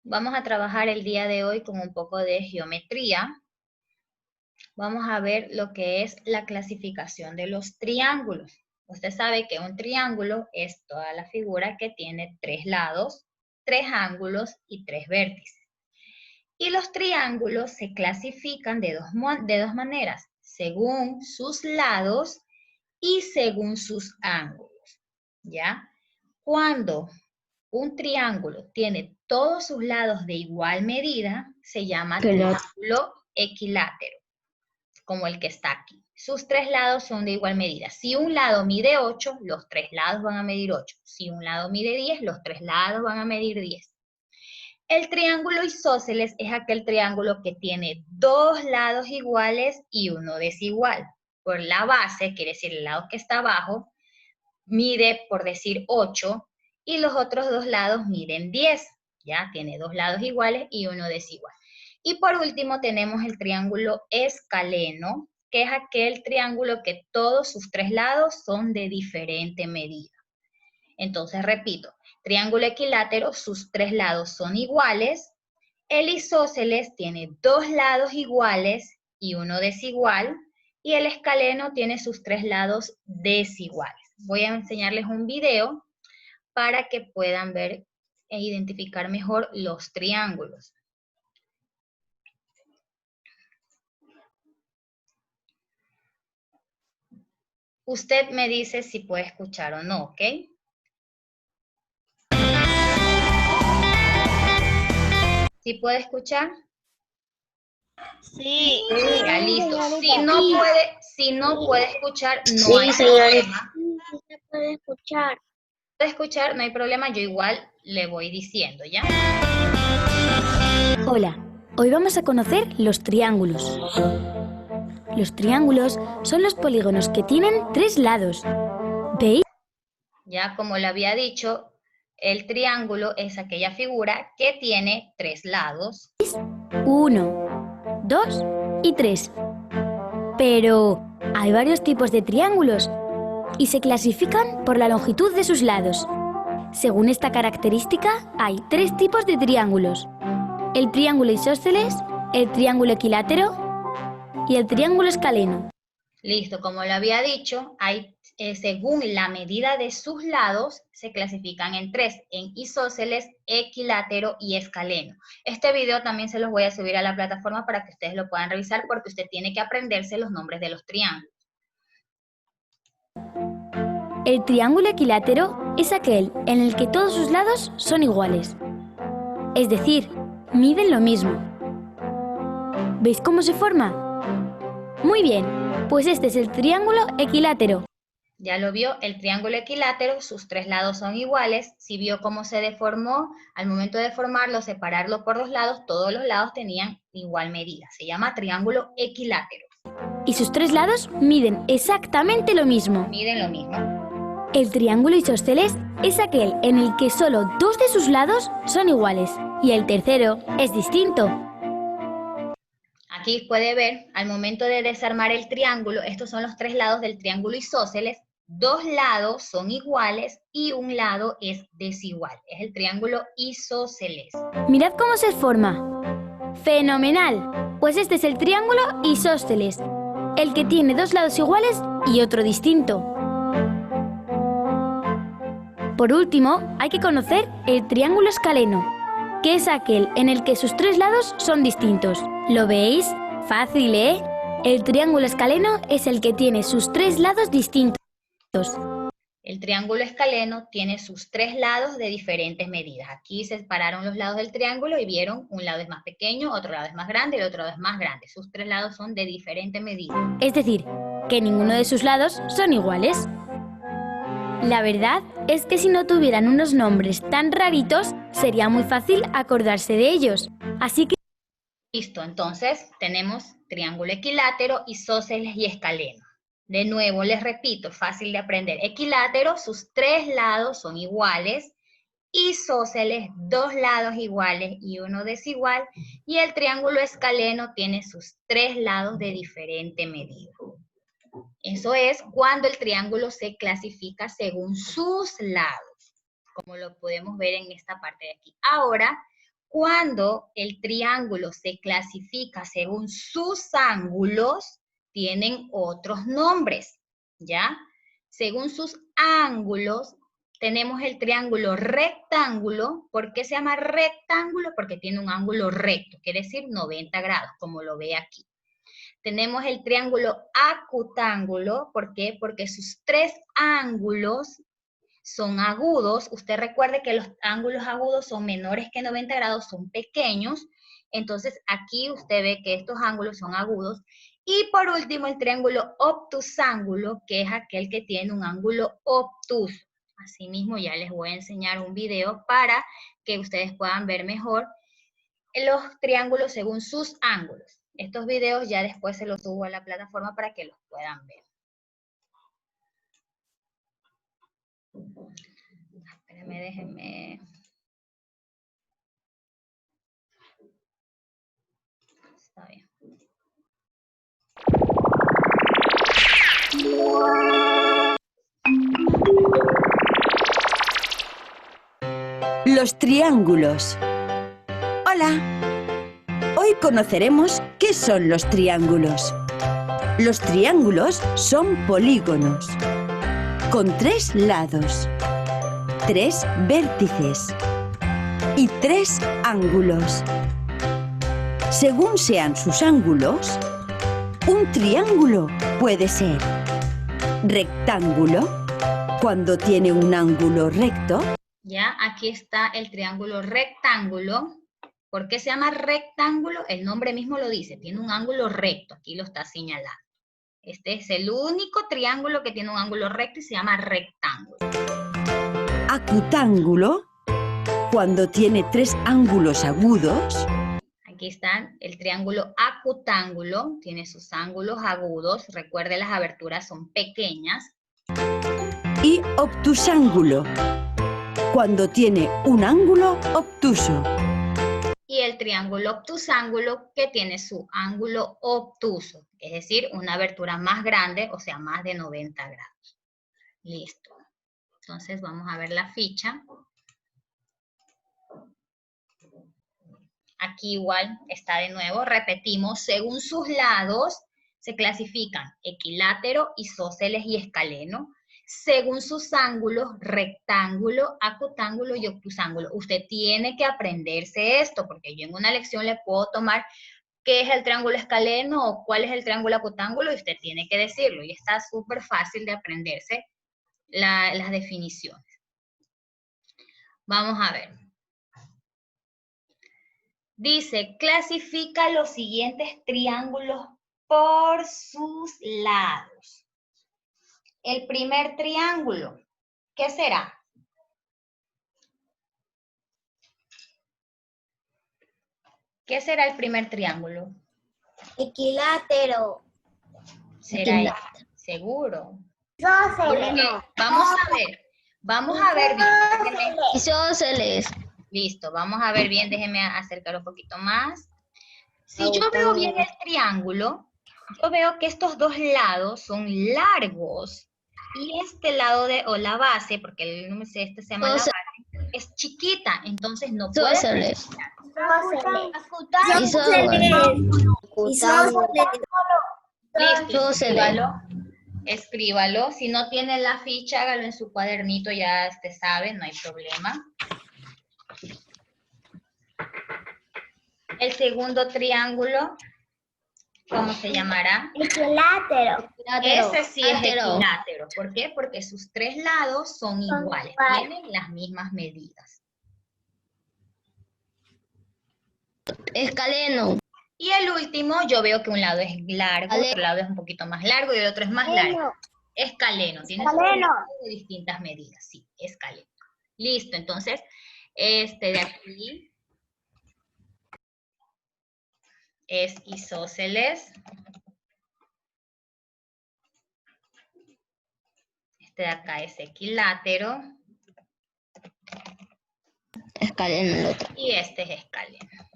Vamos a trabajar el día de hoy con un poco de geometría. Vamos a ver lo que es la clasificación de los triángulos. Usted sabe que un triángulo es toda la figura que tiene 3 lados, 3 ángulos y 3 vértices. Y los triángulos se clasifican de dos maneras, según sus lados y según sus ángulos, ¿ya? Cuando un triángulo tiene todos sus lados de igual medida, se llama triángulo equilátero, como el que está aquí. Sus 3 lados son de igual medida. Si un lado mide 8, los 3 lados van a medir 8. Si un lado mide 10, los 3 lados van a medir 10. El triángulo isósceles es aquel triángulo que tiene 2 lados iguales y uno desigual. Por la base, quiere decir el lado que está abajo, mide, por decir, 8, y los otros 2 lados miden 10, ¿ya? Tiene 2 lados iguales y uno desigual. Y por último tenemos el triángulo escaleno, que es aquel triángulo que todos sus 3 lados son de diferente medida. Entonces, repito, triángulo equilátero, sus 3 lados son iguales, el isósceles tiene 2 lados iguales y uno desigual, y el escaleno tiene sus 3 lados desiguales. Voy a enseñarles un video para que puedan ver e identificar mejor los triángulos. Usted me dice si puede escuchar o no, ¿ok? ¿Sí puede escuchar? Sí. Ya, listo. Si no puede escuchar, no Sí, hay señorita. problema. Sí se puede escuchar. Puede escuchar, no hay problema, yo igual le voy diciendo, ¿ya? Hola, hoy vamos a conocer los triángulos. Los triángulos son los polígonos que tienen 3 lados. ¿Veis? Ya como le había dicho, el triángulo es aquella figura que tiene 3 lados. 1, 2 y 3. Pero hay varios tipos de triángulos y se clasifican por la longitud de sus lados. Según esta característica, hay 3 tipos de triángulos: el triángulo isósceles, el triángulo equilátero y el triángulo escaleno. Listo, como le había dicho, según la medida de sus lados, se clasifican en 3, en isósceles, equilátero y escaleno. Este video también se los voy a subir a la plataforma para que ustedes lo puedan revisar porque usted tiene que aprenderse los nombres de los triángulos. El triángulo equilátero es aquel en el que todos sus lados son iguales. Es decir, miden lo mismo. ¿Veis cómo se forma? Muy bien, pues este es el triángulo equilátero. Ya lo vio, el triángulo equilátero, sus 3 lados son iguales. Si vio cómo se deformó, al momento de formarlo, separarlo por 2 lados, todos los lados tenían igual medida. Se llama triángulo equilátero. Y sus 3 lados miden exactamente lo mismo. Miden lo mismo. El triángulo isósceles es aquel en el que solo 2 de sus lados son iguales y el tercero es distinto. Aquí puede ver, al momento de desarmar el triángulo, estos son los 3 lados del triángulo isósceles. 2 lados son iguales y un lado es desigual. Es el triángulo isósceles. Mirad cómo se forma. ¡Fenomenal! Pues este es el triángulo isósceles, el que tiene 2 lados iguales y otro distinto. Por último, hay que conocer el triángulo escaleno, que es aquel en el que sus 3 lados son distintos. ¿Lo veis? Fácil, ¿eh? El triángulo escaleno es el que tiene sus 3 lados distintos. El triángulo escaleno tiene sus 3 lados de diferentes medidas. Aquí se separaron los lados del triángulo y vieron un lado es más pequeño, otro lado es más grande y el otro lado es más grande. Sus 3 lados son de diferente medida. Es decir, que ninguno de sus lados son iguales. La verdad es que si no tuvieran unos nombres tan raritos, sería muy fácil acordarse de ellos. Así que... Listo, entonces tenemos triángulo equilátero, isósceles y escaleno. De nuevo, les repito, fácil de aprender. Equilátero, sus 3 lados son iguales. Isósceles, 2 lados iguales y uno desigual. Y el triángulo escaleno tiene sus 3 lados de diferente medida. Eso es cuando el triángulo se clasifica según sus lados, como lo podemos ver en esta parte de aquí. Ahora, Cuando el triángulo se clasifica según sus ángulos, tienen otros nombres, ¿ya? Según sus ángulos, tenemos el triángulo rectángulo. ¿Por qué se llama rectángulo? Porque tiene un ángulo recto, quiere decir 90 grados, como lo ve aquí. Tenemos el triángulo acutángulo. ¿Por qué? Porque sus tres ángulos son agudos. Usted recuerde que los ángulos agudos son menores que 90 grados, son pequeños. Entonces, aquí usted ve que estos ángulos son agudos. Y por último, el triángulo obtusángulo, que es aquel que tiene un ángulo obtuso. Asimismo, ya les voy a enseñar un video para que ustedes puedan ver mejor los triángulos según sus ángulos. Estos videos ya después se los subo a la plataforma para que los puedan ver. Espérenme, déjenme. Está bien. Los triángulos. Hola. Hoy conoceremos qué son los triángulos. Los triángulos son polígonos con 3 lados, 3 vértices y 3 ángulos. Según sean sus ángulos, un triángulo puede ser rectángulo cuando tiene un ángulo recto. Ya, aquí está el triángulo rectángulo. ¿Por qué se llama rectángulo? El nombre mismo lo dice, tiene un ángulo recto, aquí lo está señalando. Este es el único triángulo que tiene un ángulo recto y se llama rectángulo. Acutángulo cuando tiene 3 ángulos agudos. Aquí están el triángulo acutángulo, tiene sus ángulos agudos. Recuerde, las aberturas son pequeñas. Y obtusángulo cuando tiene un ángulo obtuso. Y el triángulo obtusángulo que tiene su ángulo obtuso, es decir, una abertura más grande, o sea, más de 90 grados. Listo. Entonces vamos a ver la ficha. Aquí igual está de nuevo, repetimos, según sus lados se clasifican equilátero, isósceles y escaleno. Según sus ángulos, rectángulo, acutángulo y obtusángulo. Usted tiene que aprenderse esto, porque yo en una lección le puedo tomar qué es el triángulo escaleno o cuál es el triángulo acutángulo y usted tiene que decirlo. Y está súper fácil de aprenderse las definiciones. Vamos a ver. Dice, clasifica los siguientes triángulos por sus lados. El primer triángulo, ¿qué será? ¿Qué será el primer triángulo? Equilátero. ¿Será seguro? Isósceles. Vamos a ver bien. Isósceles. Listo, vamos a ver bien, déjenme acercar un poquito más. Si yo veo bien el triángulo, yo veo que estos dos lados son largos y este lado o la base, porque no sé, este se llama la base, es chiquita, entonces no puede ser. Listo, escríbalo. Si no tiene la ficha, hágalo en su cuadernito, ya usted sabe, no hay problema. El segundo triángulo, ¿cómo se llamará? Equilátero. Ese sí es equilátero. ¿Por qué? Porque sus tres lados son iguales, tienen las mismas medidas. Escaleno. Y el último, yo veo que un lado es largo, otro lado es un poquito más largo y el otro es más largo. Escaleno. Tiene de distintas medidas, sí, escaleno. Listo, entonces, este de aquí es isósceles. Este de acá es equilátero. Escaleno el otro. Y este es escaleno.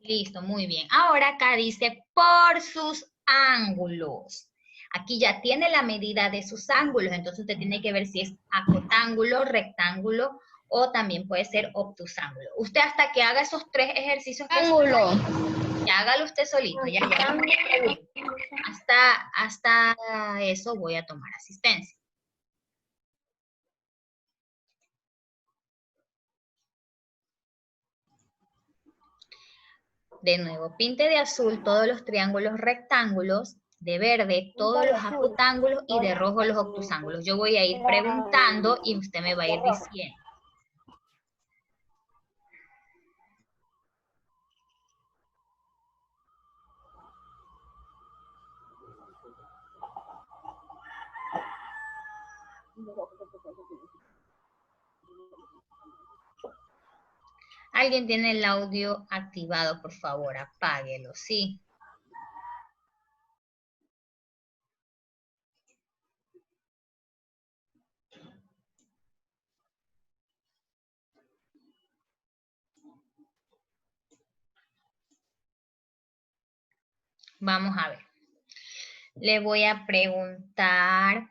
Listo, muy bien. Ahora acá dice por sus ángulos. Aquí ya tiene la medida de sus ángulos, entonces usted tiene que ver si es acotángulo, rectángulo o también puede ser obtusángulo. Usted hasta que haga esos 3 ejercicios que Ángulo. ya hágalo usted solito, ya. Hasta eso voy a tomar asistencia. De nuevo, pinte de azul todos los triángulos rectángulos, de verde todos los acutángulos y de rojo los obtusángulos. Yo voy a ir preguntando y usted me va a ir diciendo. Alguien tiene el audio activado, por favor, apáguelo, ¿sí? Vamos a ver. Le voy a preguntar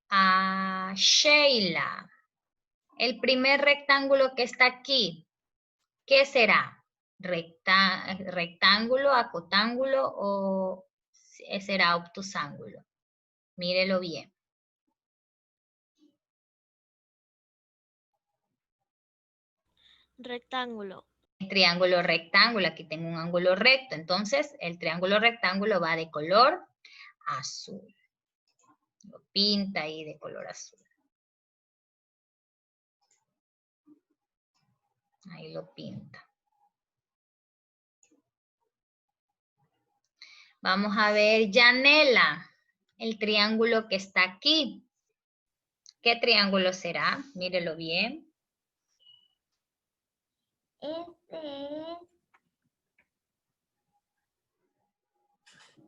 a Sheila. El primer rectángulo que está aquí, ¿qué será? ¿Rectángulo, acotángulo o será obtusángulo? Mírelo bien. Rectángulo. El triángulo rectángulo, aquí tengo un ángulo recto, entonces el triángulo rectángulo va de color azul. Lo pinta ahí de color azul. Ahí lo pinta. Vamos a ver, Yanela, el triángulo que está aquí. ¿Qué triángulo será? Mírelo bien. Este es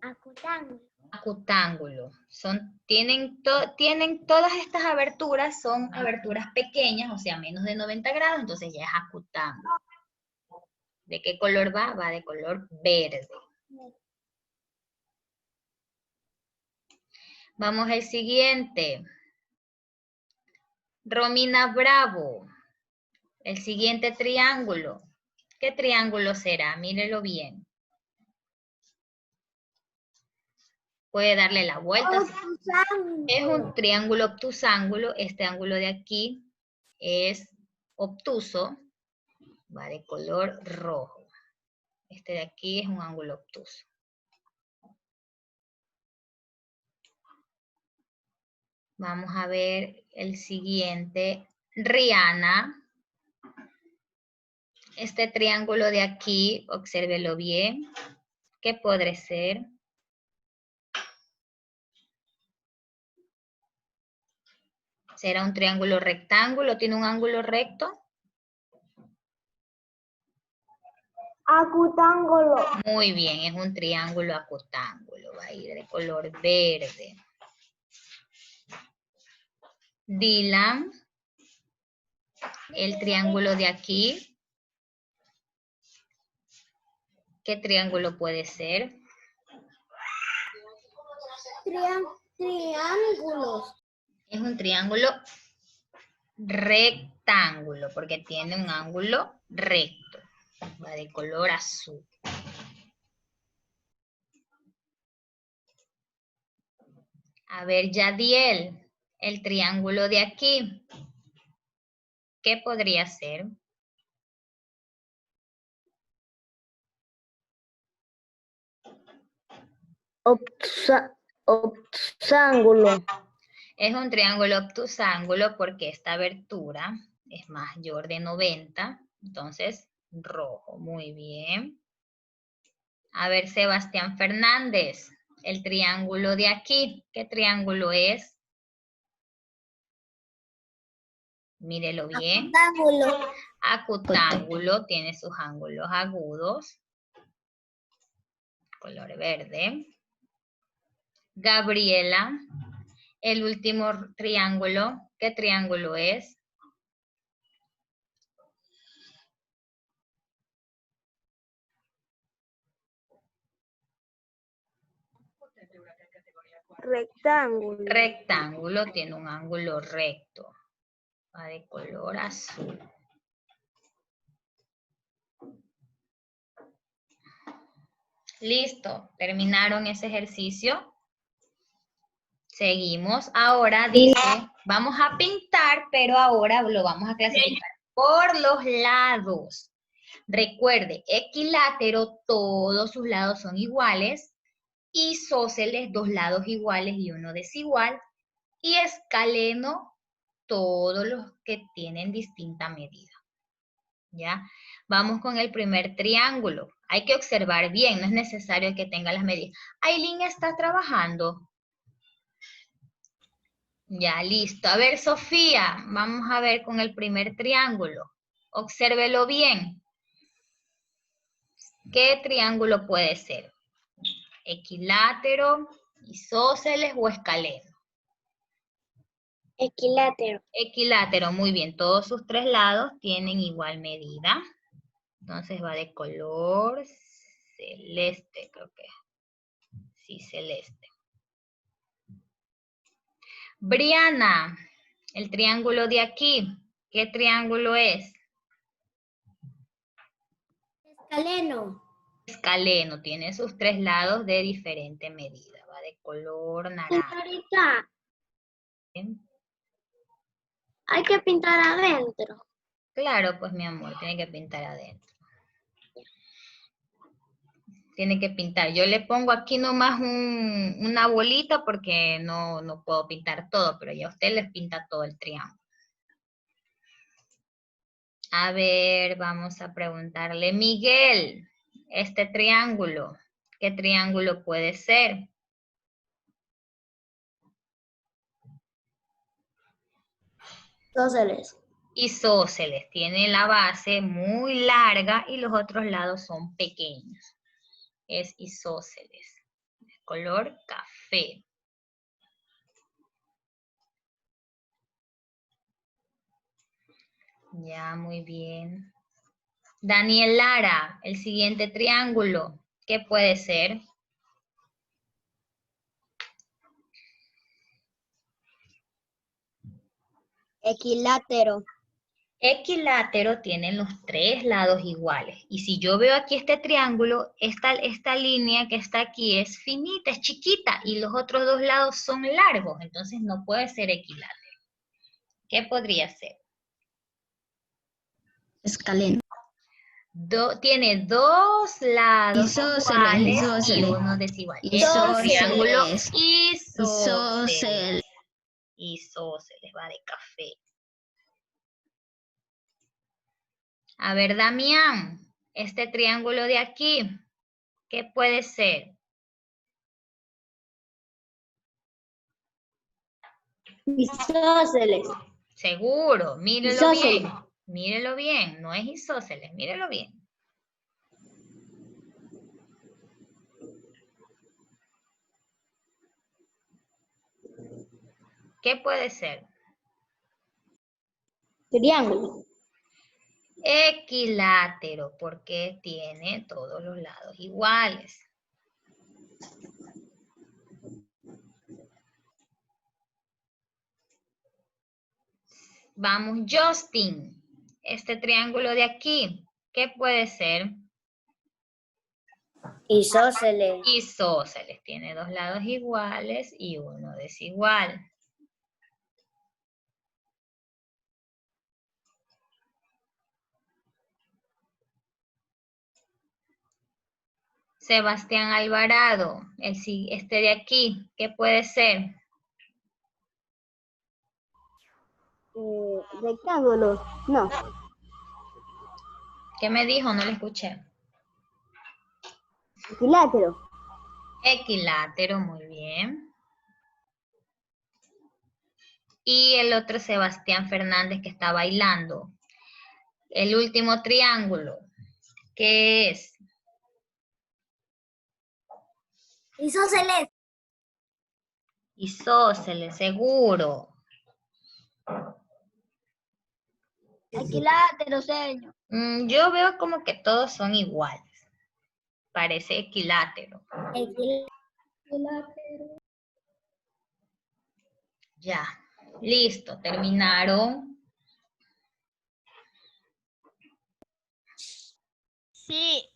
acutángulo. Acutángulo. Tienen todas estas aberturas, son aberturas pequeñas, o sea, menos de 90 grados, entonces ya es acutángulo. ¿De qué color va? Va de color verde. Vamos al siguiente. Romina Bravo. El siguiente triángulo. ¿Qué triángulo será? Mírelo bien. Puede darle la vuelta. Es un triángulo obtusángulo. Este ángulo de aquí es obtuso. Va de color rojo. Este de aquí es un ángulo obtuso. Vamos a ver el siguiente. Rihanna. Este triángulo de aquí, obsérvelo bien. ¿Qué podría ser? ¿Será un triángulo rectángulo? ¿Tiene un ángulo recto? Acutángulo. Muy bien, es un triángulo acutángulo. Va a ir de color verde. Dylan, el triángulo de aquí. ¿Qué triángulo puede ser? Triángulos. Es un triángulo rectángulo porque tiene un ángulo recto. Va de color azul. A ver, Yadiel, el triángulo de aquí. ¿Qué podría ser? Obtusángulo. Es un triángulo obtusángulo porque esta abertura es mayor de 90. Entonces, rojo. Muy bien. A ver, Sebastián Fernández, el triángulo de aquí. ¿Qué triángulo es? Mírelo bien. Acutángulo. Acutángulo tiene sus ángulos agudos. Color verde. Gabriela, el último triángulo. ¿Qué triángulo es? Rectángulo. Rectángulo tiene un ángulo recto. Va de color azul. Listo, terminaron ese ejercicio. Seguimos. Ahora dice, vamos a pintar, pero ahora lo vamos a clasificar por los lados. Recuerde, equilátero, todos sus lados son iguales. Isósceles, 2 lados iguales y uno desigual. Y escaleno, todos los que tienen distinta medida. ¿Ya? Vamos con el primer triángulo. Hay que observar bien, no es necesario que tenga las medidas. Aileen está trabajando. Ya, listo. A ver, Sofía, vamos a ver con el primer triángulo. Obsérvelo bien. ¿Qué triángulo puede ser? ¿Equilátero, isósceles o escaleno? Equilátero. Equilátero, muy bien. Todos sus 3 lados tienen igual medida. Entonces va de color celeste, creo que es. Sí, celeste. Briana, el triángulo de aquí, ¿qué triángulo es? Escaleno. Escaleno, tiene sus 3 lados de diferente medida. Va de color naranja. Señorita, hay que pintar adentro. Claro, pues mi amor, tiene que pintar adentro. Tiene que pintar. Yo le pongo aquí nomás una bolita porque no puedo pintar todo, pero ya usted les pinta todo el triángulo. A ver, vamos a preguntarle, Miguel, este triángulo, ¿qué triángulo puede ser? Isósceles. Isósceles, tiene la base muy larga y los otros lados son pequeños. Es isósceles, de color café. Ya, muy bien. Daniel Lara, el siguiente triángulo, ¿qué puede ser? Equilátero. Equilátero tienen los 3 lados iguales. Y si yo veo aquí este triángulo, esta línea que está aquí es finita, es chiquita, y los otros 2 lados son largos. Entonces no puede ser equilátero. ¿Qué podría ser? Escaleno. Tiene 2 lados Isósceles, iguales y isósceles. uno desigual. Es un Isósceles. triángulo Isósceles. isósceles. Isósceles, va de café. A ver, Damián, este triángulo de aquí, ¿qué puede ser? Isósceles. Seguro, mírelo Isósceles. bien. Mírelo bien, no es isósceles, mírelo bien. ¿Qué puede ser? Triángulo. Equilátero, porque tiene todos los lados iguales. Vamos, Justin. Este triángulo de aquí, ¿qué puede ser? Isósceles. Isósceles, tiene 2 lados iguales y uno desigual. Sebastián Alvarado, este de aquí, ¿qué puede ser? Rectángulo. No. ¿Qué me dijo? No le escuché. Equilátero. Equilátero, muy bien. Y el otro Sebastián Fernández que está bailando. El último triángulo, ¿qué es? Isósceles. Isósceles, seguro. Equilátero, señor. Yo veo como que todos son iguales. Parece equilátero. Equilátero. Ya, listo, terminaron. Sí.